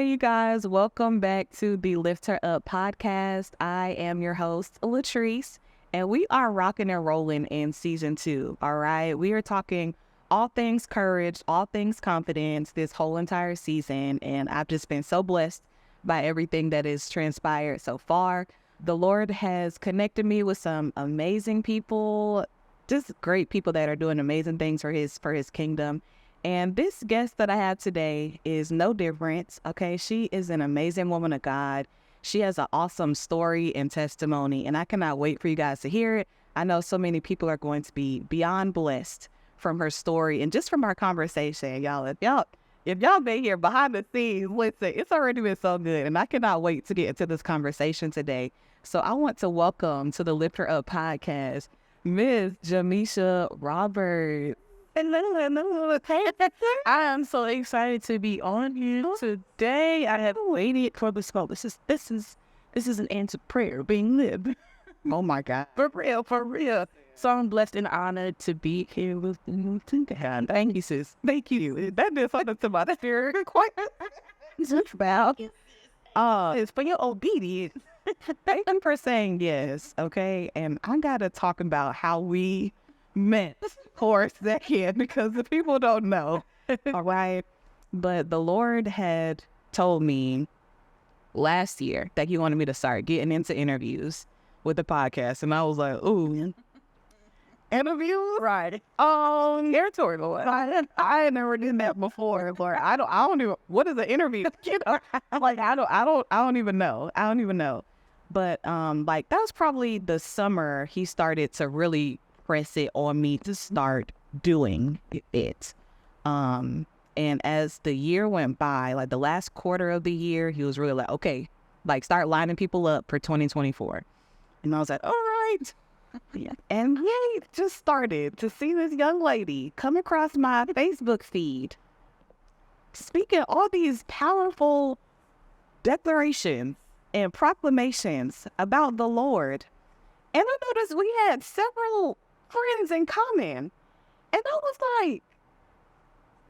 Hey, you guys, welcome back to the Lift Her Up podcast. I am your host, Latrice, and we are rocking and rolling in season 2. All right, we are talking all things courage, all things confidence this whole entire season, and I've just been so blessed by everything that has transpired so far. The Lord has connected me with some amazing people, just great people that are doing amazing things for his kingdom. And this guest that I have today is no different, okay? She is an amazing woman of God. She has an awesome story and testimony, and I cannot wait for you guys to hear it. I know so many people are going to be beyond blessed from her story and just from our conversation, y'all. If y'all been here behind the scenes, listen, it's already been so good, and I cannot wait to get into this conversation today. So I want to welcome to the Lift Her Up podcast, Miss Jamesha Roberts. Hello. I am so excited to be on here today. I have waited for this call. This is an answered prayer being lived. Oh my God. For real. So I'm blessed and honored to be here with you today. Thank you, sis. Thank you. That did something to my spirit. Quite about. It's for your obedience. Thank you for saying yes, okay? And I gotta talk about how we met for a second because the people don't know. All right. But the Lord had told me last year that he wanted me to start getting into interviews with the podcast. And I was like, ooh, interviews? Right. Territory, Lord. I never did that before, Lord. I don't even, what is an interview? You know, like, I don't even know. But, like, that was probably the summer he started to really press it on me to start doing it. And as the year went by, like the last quarter of the year, he was really like, okay, like start lining people up for 2024. And I was like, all right. Yeah. And he just started to see this young lady come across my Facebook feed, speaking all these powerful declarations and proclamations about the Lord. And I noticed we had several friends in common. And I was like,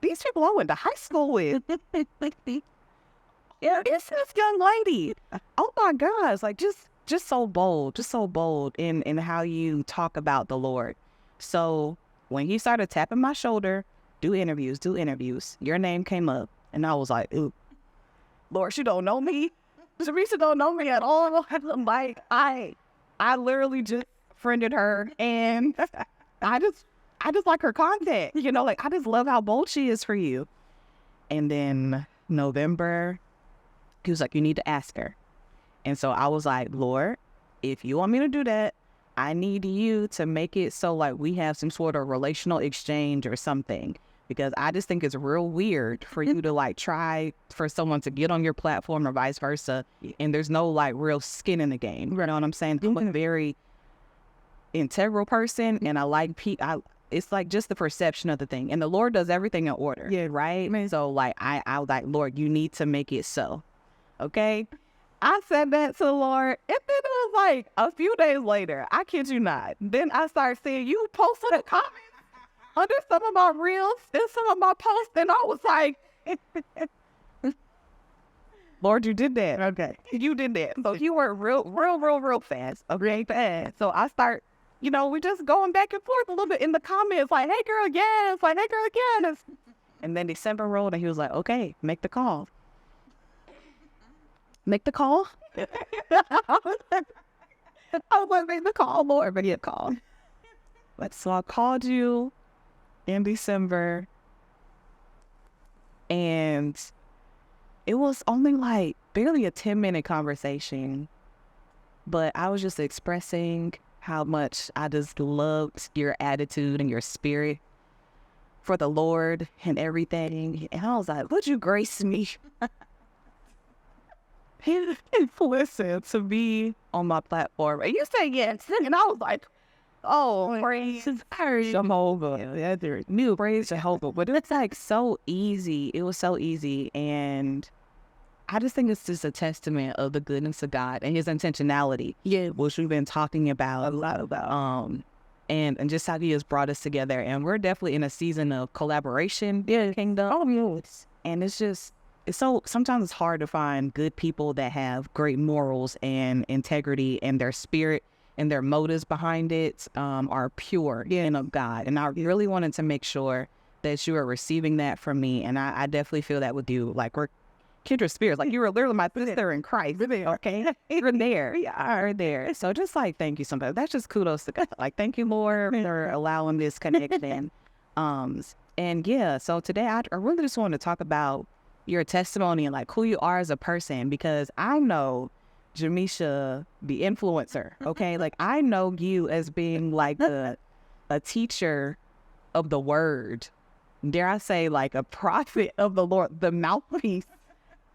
these people I went to high school with. Yeah, it's this young lady. Oh my gosh, like just so bold in how you talk about the Lord. So when he started tapping my shoulder, do interviews, your name came up. And I was like, ooh, Lord, she don't know me. Jamisha don't know me at all. Like, I literally just friended her, and I just like her content, you know, like I just love how bold she is for you. And then November, he was like, you need to ask her. And so I was like, Lord, if you want me to do that, I need you to make it so like we have some sort of relational exchange or something, because I just think it's real weird for you to like try for someone to get on your platform or vice versa, and there's no like real skin in the game. You know what I'm saying? I'm a very integral person, and I like people. It's like just the perception of the thing, and the Lord does everything in order. Yeah, right. So like I was like, Lord, you need to make it so. Okay. I said that to the Lord, and then it was like a few days later, I kid you not, then I started seeing you posting the comments under some of my reels and some of my posts, and I was like, Lord, you did that. Okay. You did that. So you were real fast. Okay, fast. So I start, you know, we're just going back and forth a little bit in the comments, like, hey girl, yes, like, hey girl, yes. And then December rolled, and he was like, okay, make the call. Make the call? I was like, make the call, Lord, but he had called. But so I called you in December, and it was only like barely a 10-minute conversation, but I was just expressing how much I just loved your attitude and your spirit for the Lord and everything. And I was like, would you grace me? Listen, to be on my platform. And you say yes. And I was like, oh, praise Jehovah. Yeah, there's new praise Jehovah. But it's like so easy. It was so easy. And I just think it's just a testament of the goodness of God and his intentionality. Yeah. Which we've been talking about a lot about. And just how he has brought us together. And we're definitely in a season of collaboration. Yeah. Kingdom. Oh, yes. And it's just so sometimes it's hard to find good people that have great morals and integrity, and their spirit and their motives behind it are pure and of God. And I really wanted to make sure that you are receiving that from me. And I definitely feel that with you. Like, we're kindred spirits. Like, you were literally my sister in Christ. Okay? You're there. We are there. So just like, thank you sometimes. That's just kudos to God. Like, thank you, Lord, for allowing this connection. And yeah, so today I really just wanted to talk about your testimony and like who you are as a person, because I know Jamisha, the influencer, okay? Like, I know you as being like a teacher of the word. Dare I say, like a prophet of the Lord, the mouthpiece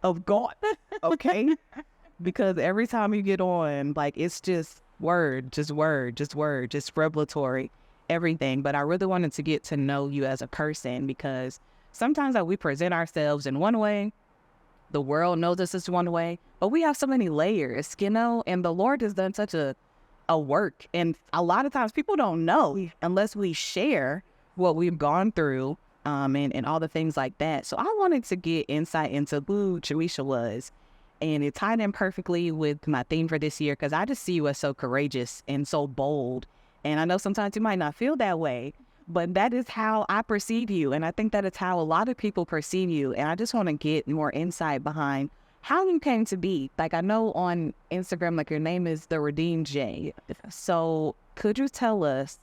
of God, okay? Because every time you get on, like, it's just word, just revelatory, everything. But I really wanted to get to know you as a person, because sometimes we present ourselves in one way, the world knows us as one way, but we have so many layers, you know, and the Lord has done such a work. And a lot of times people don't know unless we share what we've gone through and all the things like that. So I wanted to get insight into who Jamisha was. And it tied in perfectly with my theme for this year, because I just see you as so courageous and so bold. And I know sometimes you might not feel that way, but that is how I perceive you. And I think that is how a lot of people perceive you. And I just want to get more insight behind how you came to be. Like, I know on Instagram, like, your name is The Redeemed J. So could you tell us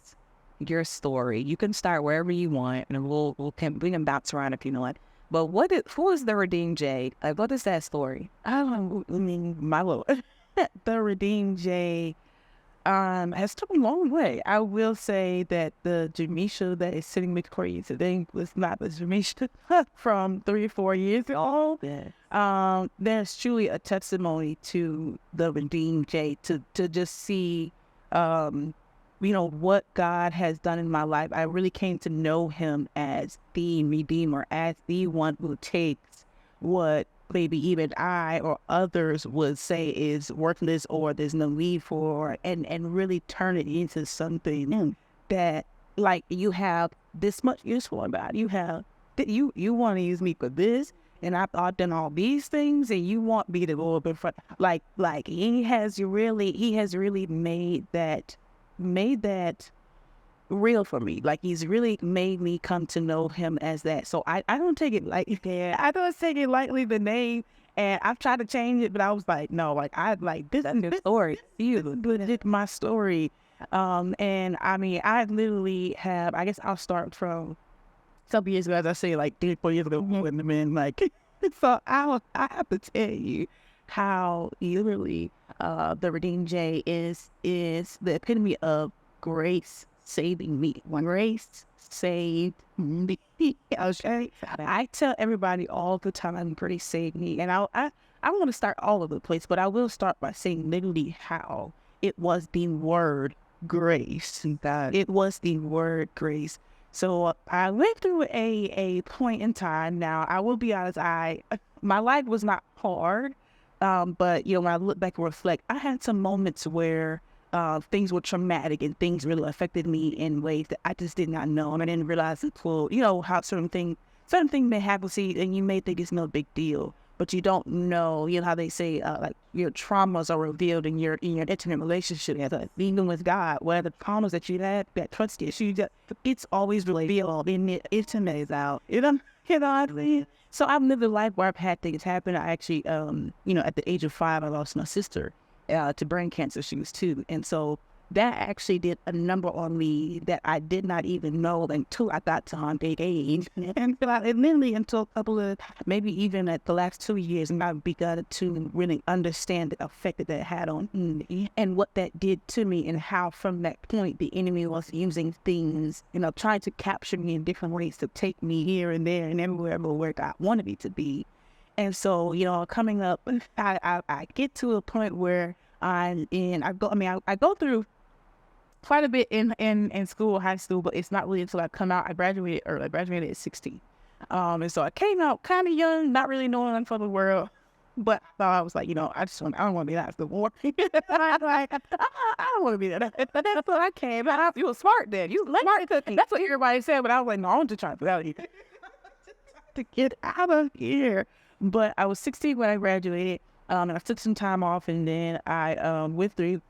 your story? You can start wherever you want, and we can bounce around if you know it. But who is The Redeemed J? Like, what is that story? I mean, my Lord. The Redeemed J has come a long way. I will say that the Jamisha that is sitting before you today was not the Jamisha from 3 or 4 years ago. There's truly a testimony to the Redeemed J, to just see, what God has done in my life. I really came to know him as the Redeemer, as the one who takes what maybe even I or others would say is worthless or there's no need for, and really turn it into something that, like, you have this much use for God. You have, you want to use me for this, and I've done all these things, and you want me to go up in front. Like he has really made that real for me. Like, he's really made me come to know him as that. So I don't take it lightly. I don't take it lightly, the name. And I've tried to change it, but I was like, no, like, this is your story. This is my story. And I mean, I literally have, I guess I'll start from some years ago, as I say, like 3 or 4 years ago, when the men, like, so I have to tell you how literally the Redeemed J is the epitome of grace saving me. Grace saved me. Okay? I tell everybody all the time, grace saved me. And I want to start all over the place, but I will start by saying literally how it was the word grace. It was the word grace. So I went through a point in time. Now, I will be honest, my life was not hard, but, when I look back and reflect, I had some moments where things were traumatic and things really affected me in ways that I just did not know. And I didn't realize until, how certain things may happen to you, and you may think it's no big deal, but you don't know, how they say, like, your traumas are revealed in your intimate relationship, even with God, where the traumas that you had, that trust issues, it's always revealed in the intimate out. You know what I mean? So I've lived a life where I've had things happen. I actually, at the age of 5, I lost my sister to brain cancer. She was 2. And so that actually did a number on me that I did not even know until I got to my big age. And literally until a couple of, maybe even at the last 2 years, and I've begun to really understand the effect that had on me and what that did to me, and how from that point the enemy was using things, trying to capture me in different ways to take me here and there and everywhere but where God wanted me to be. And so, coming up, I get to a point where I go through quite a bit in school, high school, but it's not really until I come out. I graduated early. I graduated at 16. And so I came out kind of young, not really knowing for the world. But I was like, I don't want to be that the war. I don't want to be that. But that's what I came out. You were smart then. You were smart. That's what everybody said. But I was like, no, I'm just trying to get out of here. To get out of here. But I was 16 when I graduated. And I took some time off, and then I went through.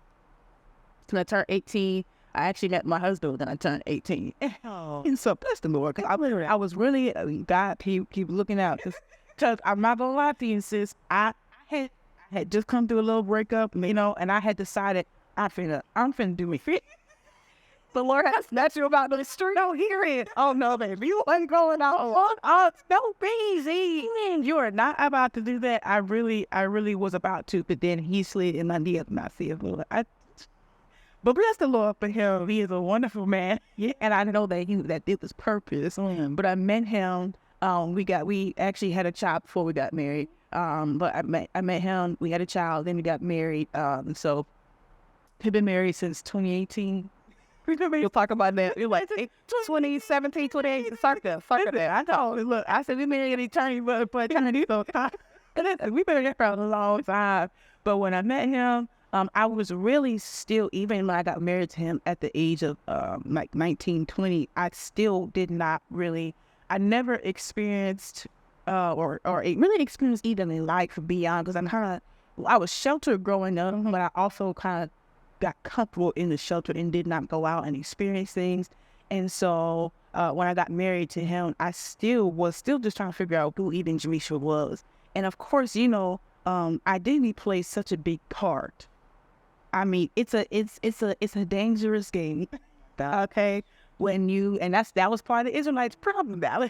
When I turned 18, I actually met my husband when I turned 18. Oh. And so bless the Lord. 'Cause I was really, God, keep looking out. Because I'm not going to lie to you, sis. I had just come through a little breakup, you know, and I had decided I'm finna do me fit. The Lord has met you about the street. Don't hear it. Oh, no, baby. You ain't going out. Oh, no, easy. You are not about to do that. I really was about to, but then he slid in my DM, and I see it. But bless the Lord for him. He is a wonderful man. Yeah. And I know that it was purpose. But I met him. We actually had a child before we got married. But I met him. We had a child. Then we got married. So we've been married since 2018. You'll talk about that. You're like 2017, 2018. Fuck that. I told him, look, I said we married an eternity, but eternity. We've been there for a long time. But when I met him, I was really still, even when I got married to him at the age of like 19, 20, I still did not really, I never experienced or really experienced even in life beyond, because I was sheltered growing up, but I also kind of got comfortable in the shelter and did not go out and experience things. And so when I got married to him, I was just trying to figure out who even Jamisha was. And of course, you know, identity plays such a big part. I mean, it's a dangerous game. Okay, that was part of the Israelites' problem. I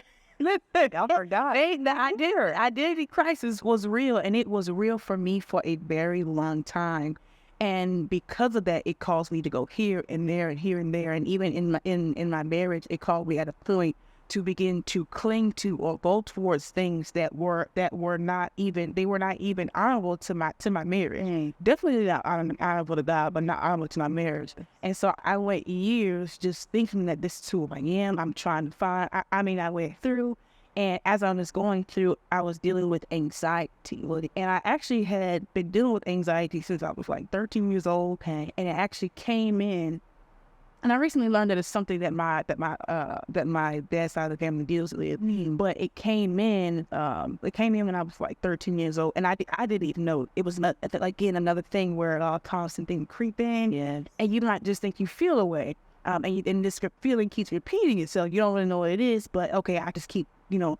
forgot. The identity crisis was real, and it was real for me for a very long time. And because of that, it caused me to go here and there and here and there. And even in my marriage, it caused me at a point to begin to cling to or go towards things that were not even honorable to my marriage. Definitely not honorable to God, but not honorable to my marriage. And so I went years just thinking that this is who I am. I'm trying to find. I went through. And as I was going through, I was dealing with anxiety. And I actually had been dealing with anxiety since I was like 13 years old. And it actually came in. And I recently learned that it's something that my dad's side of the family deals with. But it came in when I was like 13 years old. And I didn't even know. It was again another thing where constant thing creep in. Yeah. And you not just think you feel away. And this feeling keeps repeating itself. You don't really know what it is, but okay, I just keep,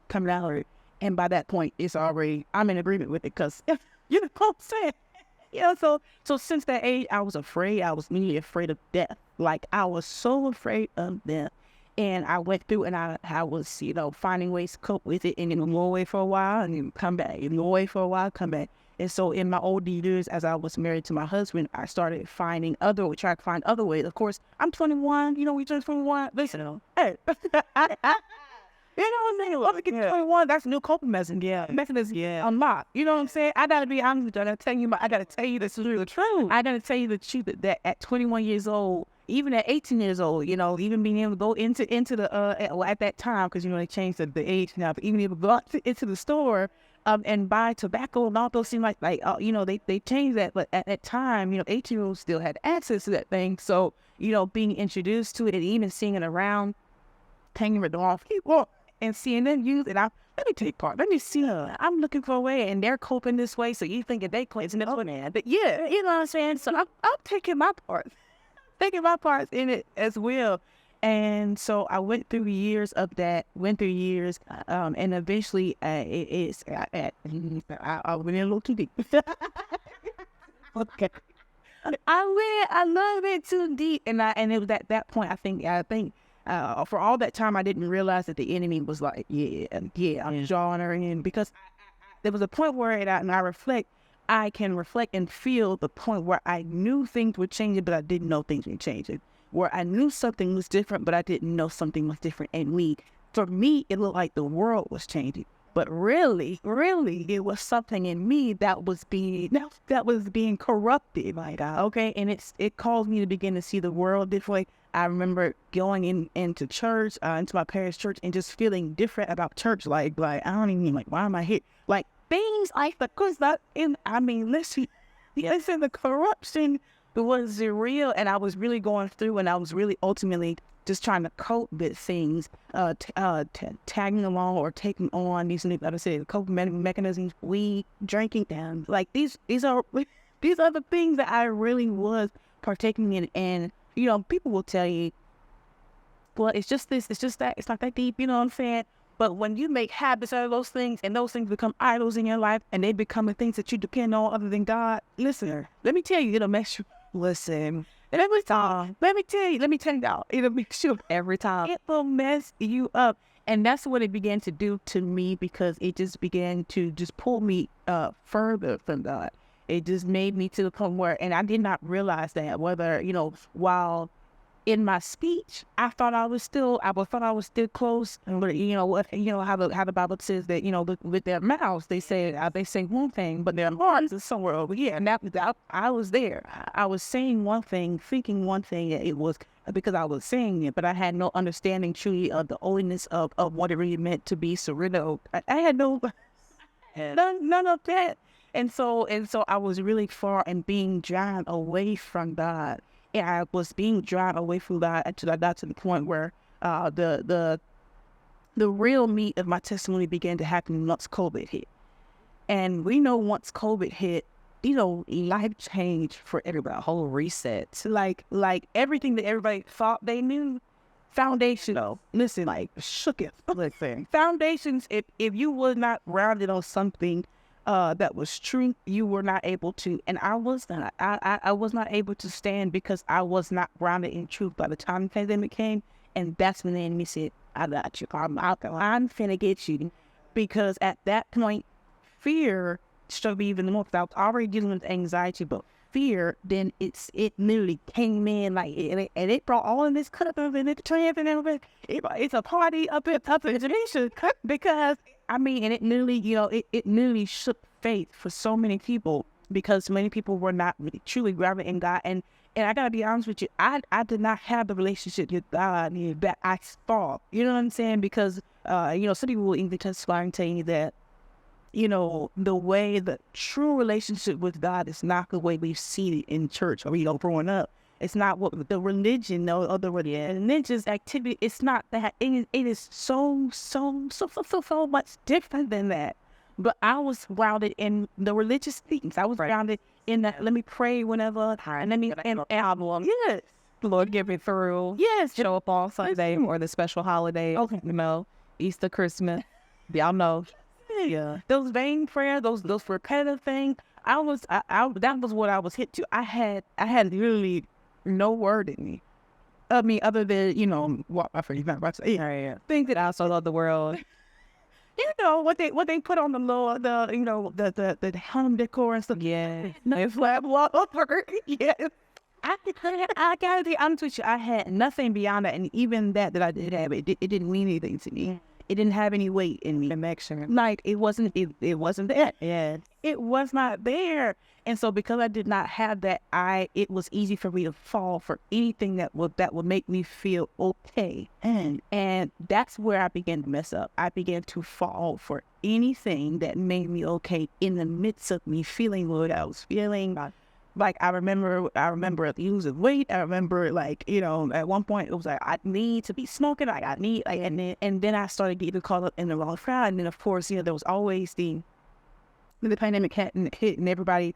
coming out of it. And by that point, I'm in agreement with it, because, you know what I'm saying? So since that age, I was afraid. I was really afraid of death. Like, I was so afraid of death. And I went through, and I was, finding ways to cope with it, and then go away for a while, and then come back, and go away for a while, come back. And so in my older years, as I was married to my husband, I started trying to find other ways. Of course, I'm 21. We just 21. Listen, hey. You know what I'm saying? Let me get 21. That's a new coping mechanism. Yeah. Unlocked. You know what I'm saying? I gotta be honest with you. I gotta tell you the truth. I gotta tell you the truth that at 21 years old, even at 18 years old, even being able to go into the at that time, because they changed the age now, but even able to go into the store and buy tobacco and all those things like they changed that, but at that time, 18-year-olds still had access to that thing. So being introduced to it and even seeing it around, hanging with the wrong people and seeing them use it, let me take part. Let me see. I'm looking for a way, and they're coping this way. So you think that they cleanse this man, but yeah, you know what I'm saying. So I'm taking my part, in it as well. And so I went through years of that. And eventually I went in a little too deep. Okay. I love it too deep, and it was at that point I think for all that time I didn't realize that the enemy was like, I'm drawing her in, because there was a point where I can reflect and feel the point where I knew things were changing, but I didn't know things were changing. Where I knew something was different, but I didn't know something was different. And for me, it looked like the world was changing. But really, it was something in me that was being corrupted. My God. Okay, and it caused me to begin to see the world differently. I remember going into church, into my parents' church, and just feeling different about church. Like I don't even why am I here? Like things like listen, the corruption was real, and I was really going through, and I was really ultimately just trying to cope with things, tagging along or taking on these new, like I said, coping mechanisms, weed, drinking, and like these are the things that I really was partaking in. And you know, people will tell you, well, it's just this, it's just that, it's not that deep, you know what I'm saying? But when you make habits out of those things, and those things become idols in your life, and they become the things that you depend on other than God, listen, let me tell you, it'll mess you. Listen, Let me tell you, y'all, it'll mess you every time. It will mess you up. And that's what it began to do to me, because it just began to just pull me further from God. It just made me to the point where, and I did not realize that, whether, you know, while in my speech, I thought I was still close. But you know what? You know how the Bible says that, you know, with their mouths they say one thing, but their hearts is somewhere over here. And that I was there. I was saying one thing, thinking one thing. It was because I was saying it, but I had no understanding truly of the holiness of what it really meant to be surrendered. I had none of that. And so I was really far and being drawn away from God. And I was being drawn away from God until I got to the point where the real meat of my testimony began to happen once COVID hit. And we know once COVID hit, you know, life changed for everybody. A whole reset. Like everything that everybody thought they knew, foundational. Listen, like shook it. Listen, foundations. If you were not grounded on something that was true, you were not able to, and I was not. I was not able to stand because I was not grounded in truth. By the time the pandemic came, and that's when the enemy said, "I got you. I'm finna get you," because at that point, fear struck me even more. Because I was already dealing with anxiety, but fear, then it literally came in like, and it brought all of this cut up and it trans and everything. It's a party up in Jamisha, because I mean, and it literally, you know, it literally shook faith for so many people, because many people were not really truly grounded in God. And I gotta be honest with you, I did not have the relationship with God that I thought. You know what I'm saying? Because you know, some people will even testify and tell you that, you know, the true relationship with God is not the way we've seen it in church or, you know, growing up. It's not what the religion, or the religious activity. It's not that. It is so much different than that. But I was grounded in the religious things. I was grounded in that. Let me pray whenever, and let me album. Yes, Lord, get me through. Yes, Show up on Sunday or the special holiday. Okay, you know, Easter, Christmas. Y'all know. Yeah, those vain prayers, those repetitive things. That was what I was hit to. I had literally no word in me. I mean, other than, you know, what my friend not about to say. Think that I also love the world. You know what they put on the home decor and stuff. Yeah, no flat wallpaper. Yeah, I gotta be honest with you. I had nothing beyond that, and even that I did have, it didn't mean anything to me. It didn't have any weight in me. Connection. Like it wasn't there. Yeah, it was not there. And so because I did not have that, it was easy for me to fall for anything that would make me feel okay. And that's where I began to mess up. I began to fall for anything that made me okay in the midst of me feeling what I was feeling. Like I remember losing weight. I remember, like, you know, at one point it was like I need to be smoking. And then I started getting caught up in the wrong crowd. And then of course, you know, there was always the pandemic hit and everybody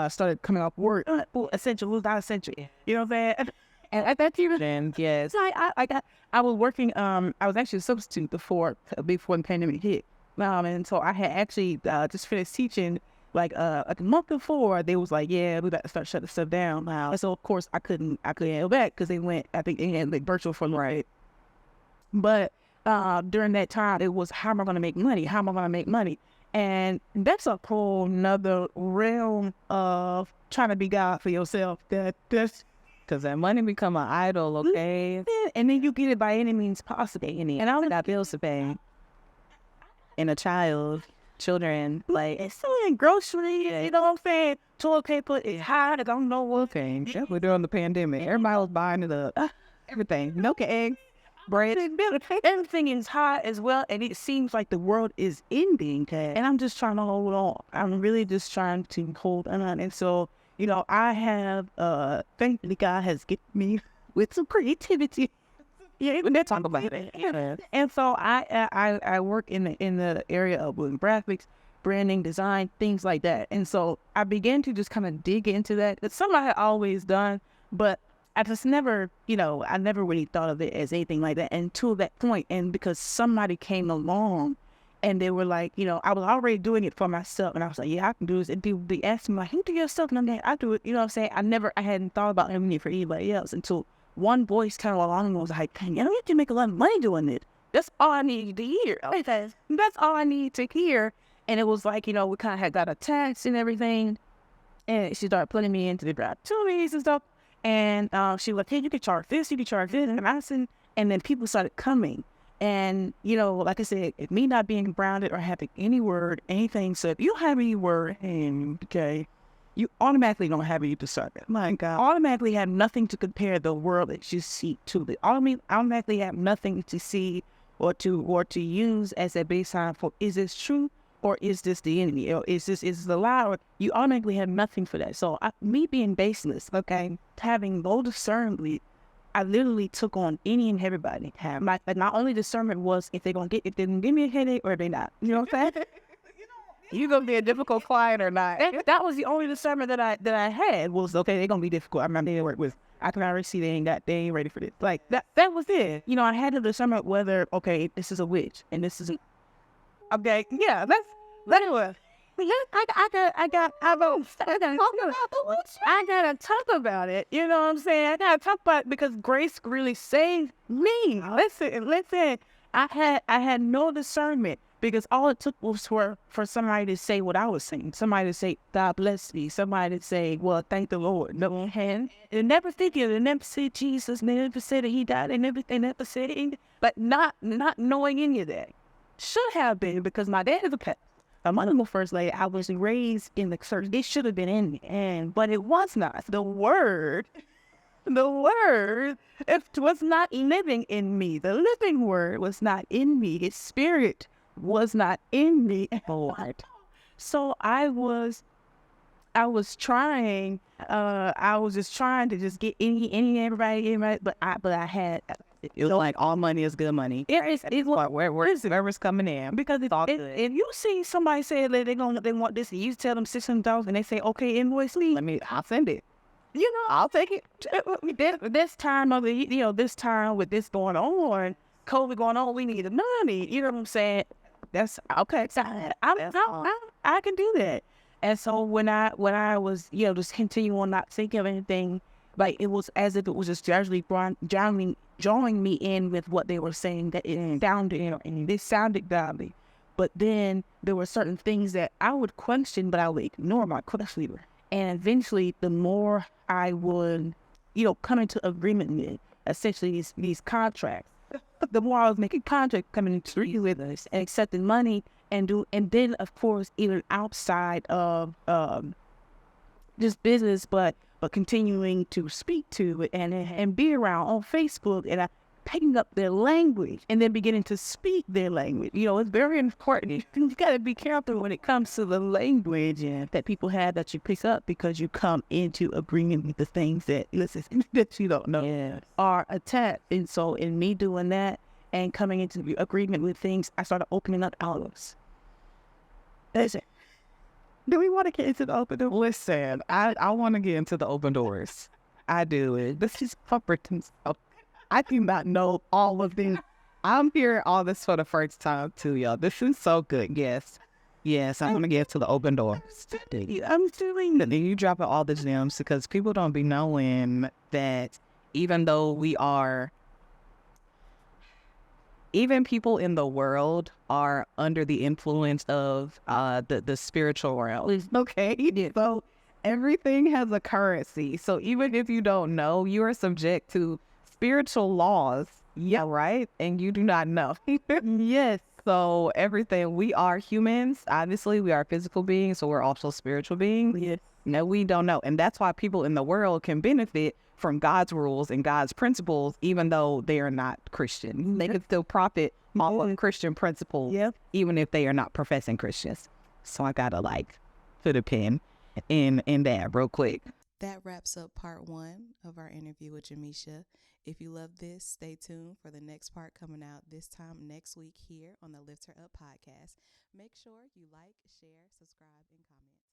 started coming off work. Essential, who's not essential? You know what I'm saying? And at that time, yes, I was working. I was actually a substitute before the pandemic hit. And so I had actually just finished teaching. Like a month before, they was like, yeah, we got to start shutting stuff down now. And so of course I couldn't go back because they went, I think they had like virtual for right. But during that time, it was, how am I going to make money? How am I going to make money? And that's a whole nother realm of trying to be God for yourself. That's because that money become an idol, okay? And then you get it by any means possible. And I got bills to pay. And children, like, it's selling groceries, you know what I'm saying? Toilet paper is high. I don't know what. Okay, we're during the pandemic. Everybody was buying it up. Everything. Milk, eggs, bread. Everything is high as well. And it seems like the world is ending. And I'm just trying to hold on. I'm really just trying to hold on. And so I have, thankfully God has gifted me with some creativity. Yeah, even they talk about it. Yeah. And so I work in the area of graphics, branding, design, things like that. And so I began to just kind of dig into that. It's something I had always done, but I just never, I never really thought of it as anything like that until that point. And because somebody came along and they were like, I was already doing it for myself. And I was like, yeah, I can do this. And people be asking me like, who do your stuff? And I'm like, I do it. You know what I'm saying? I hadn't thought about doing it for anybody else until one voice came along and was like, dang, you can make a lot of money doing it. That's all I needed to hear. That's all I need to hear. And it was like, we kind of had got attached and everything. And she started putting me into the opportunities and stuff. And she was like, hey, you can charge this, you can charge this. And I said, and then people started coming. And, like I said, if me not being grounded or having any word, anything, so if you have any word, okay, you automatically don't have any discernment. My God. Automatically have nothing to compare the world that you see to. It automatically have nothing to see or to use as a baseline for, is this true or is this the enemy? Or is this the lie? Or you automatically have nothing for that. So me being baseless, okay, having low discernment, I literally took on any and everybody. Not only discernment was if they're gonna give me a headache or if they not. You know what I'm saying? You gonna be a difficult client or not? That was the only discernment that I had was, okay, they're gonna be difficult. I'm not there to work with. I can already see they ain't ready for this. Like that was it. I had to discern whether, okay, this is a witch and this is okay. Yeah, let it work. I gotta talk about it. You know what I'm saying? I gotta talk about it because grace really saved me. Listen. I had no discernment because all it took was for somebody to say what I was saying. Somebody to say, God bless me. Somebody to say, well, thank the Lord. No hand. They never thinking. They never said Jesus. They never said that he died. They never said it. But not knowing any of that. Should have been because my dad is a pastor. My mother was first lady. I was raised in the church. It should have been in me, but it was not. The word, it was not living in me. The living word was not in me. His spirit was not in me. So I was trying. I was just trying to just get everybody. But I had. It was like all money is good money. It's where's coming in because if you see somebody say that they want this, and you tell them $600 and they say okay, invoice me. I'll send it. I'll take it. This time of the this time with this going on, COVID going on, we need the money. You know what I'm saying? That's okay. So I can do that. And so when I was just continuing on not thinking of anything, like it was as if it was just gradually drawing me in with what they were saying, that it sounded, and this sounded godly. But then there were certain things that I would question, but I would ignore my question. And eventually, the more I would, come into agreement with essentially these contracts, the more I was making contracts coming into with us and accepting money and then of course even outside of just business, but continuing to speak to it and be around on Facebook and picking up their language and then beginning to speak their language. It's very important. You got to be careful when it comes to the language that people have that you pick up because you come into agreement with the things that you don't know are attacked. And so in me doing that and coming into agreement with things, I started opening up outlets. That's it. Do we want to get into the open doors? Listen, I want to get into the open doors. I do. This is comforting stuff. I do not know all of this. I'm hearing all this for the first time too, y'all. This is so good. Yes, I'm going to get to the open doors. I'm doing that. You dropping all the gems because people don't be knowing that even though even people in the world are under the influence of the spiritual realm. Okay, so everything has a currency. So even if you don't know, you are subject to spiritual laws. Yeah, right? And you do not know. Yes. So everything, we are humans. Obviously, we are physical beings, so we're also spiritual beings. Yes. No, we don't know. And that's why people in the world can benefit from God's rules and God's principles, even though they are not Christian. They can still profit off of Christian principles, even if they are not professing Christians. So I gotta put a pin. in that real quick. That wraps up part 1 of our interview with Jamisha. If you love this, stay tuned for the next part coming out this time next week here on the Lift Her Up podcast. Make sure you like, share, subscribe, and comment.